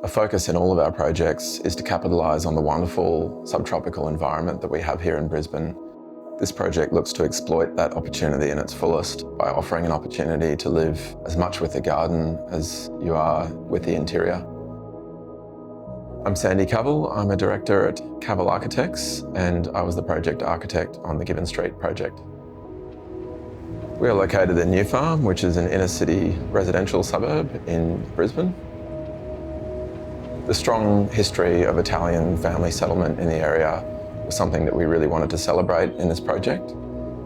A focus in all of our projects is to capitalise on the wonderful subtropical environment that we have here in Brisbane. This project looks to exploit that opportunity in its fullest by offering an opportunity to live as much with the garden as you are with the interior. I'm Sandy Cavill. I'm a director at Cavill Architects, and I was the project architect on the Gibbon Street project. We are located in New Farm, which is an inner city residential suburb in Brisbane. The strong history of Italian family settlement in the area was something that we really wanted to celebrate in this project.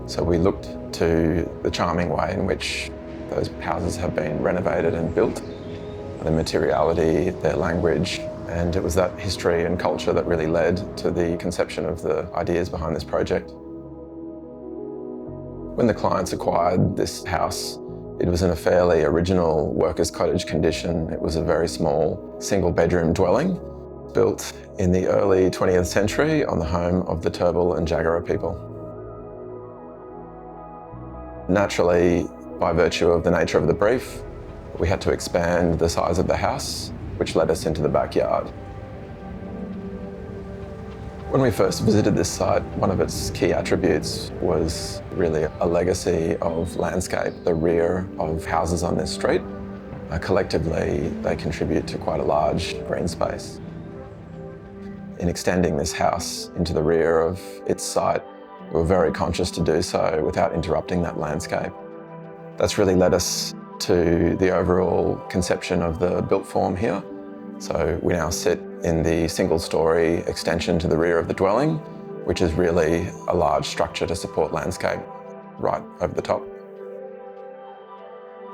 So we looked to the charming way in which those houses have been renovated and built, the materiality, their language, and it was that history and culture that really led to the conception of the ideas behind this project. When the clients acquired this house, it was in a fairly original workers' cottage condition. It was a very small single-bedroom dwelling built in the early 20th century on the home of the Turrbal and Jagera people. Naturally, by virtue of the nature of the brief, we had to expand the size of the house, which led us into the backyard. When we first visited this site, one of its key attributes was really a legacy of landscape, the rear of houses on this street. Collectively, they contribute to quite a large green space. In extending this house into the rear of its site, we were very conscious to do so without interrupting that landscape. That's really led us to the overall conception of the built form here. So we now sit in the single-storey extension to the rear of the dwelling, which is really a large structure to support landscape right over the top.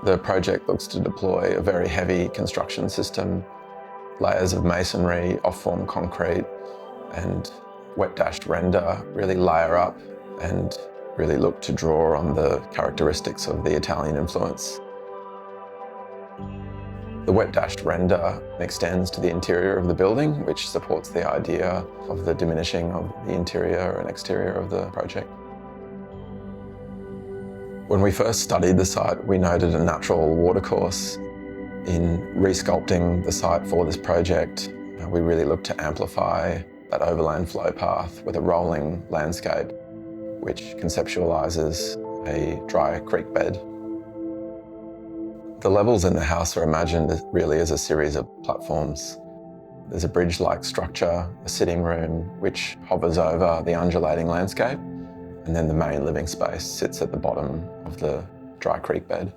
The project looks to deploy a very heavy construction system, layers of masonry, off-form concrete, and wet-dashed render really layer up and really look to draw on the characteristics of the Italian influence. The wet-dashed render extends to the interior of the building, which supports the idea of the diminishing of the interior and exterior of the project. When we first studied the site, we noted a natural watercourse. In resculpting the site for this project, we really looked to amplify that overland flow path with a rolling landscape, which conceptualises a dry creek bed. The levels in the house are imagined really as a series of platforms. There's a bridge-like structure, a sitting room, which hovers over the undulating landscape, and then the main living space sits at the bottom of the dry creek bed.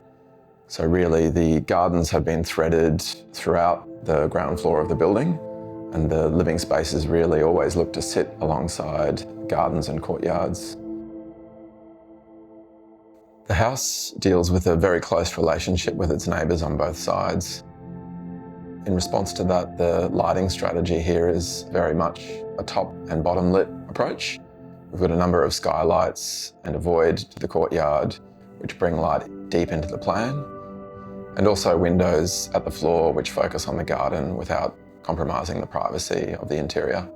So really the gardens have been threaded throughout the ground floor of the building, and the living spaces really always look to sit alongside gardens and courtyards. The house deals with a very close relationship with its neighbours on both sides. In response to that, the lighting strategy here is very much a top and bottom lit approach. We've got a number of skylights and a void to the courtyard, which bring light deep into the plan, and also windows at the floor which focus on the garden without compromising the privacy of the interior.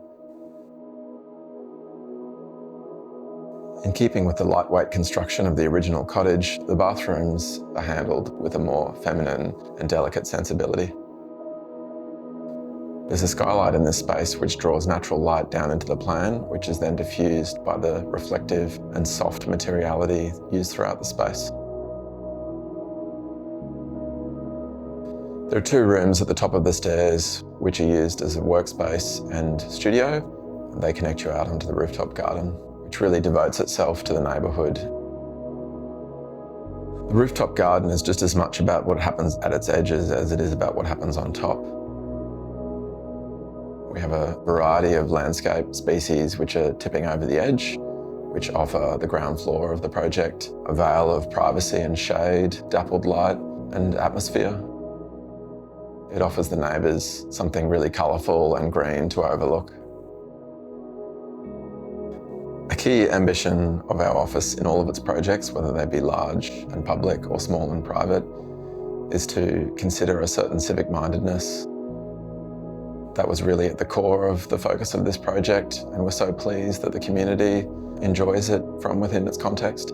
In keeping with the lightweight construction of the original cottage, the bathrooms are handled with a more feminine and delicate sensibility. There's a skylight in this space which draws natural light down into the plan, which is then diffused by the reflective and soft materiality used throughout the space. There are two rooms at the top of the stairs which are used as a workspace and studio. They connect you out onto the rooftop garden, which really devotes itself to the neighbourhood. The rooftop garden is just as much about what happens at its edges as it is about what happens on top. We have a variety of landscape species which are tipping over the edge, which offer the ground floor of the project a veil of privacy and shade, dappled light and atmosphere. It offers the neighbours something really colourful and green to overlook. A key ambition of our office in all of its projects, whether they be large and public or small and private, is to consider a certain civic mindedness. That was really at the core of the focus of this project, and we're so pleased that the community enjoys it from within its context.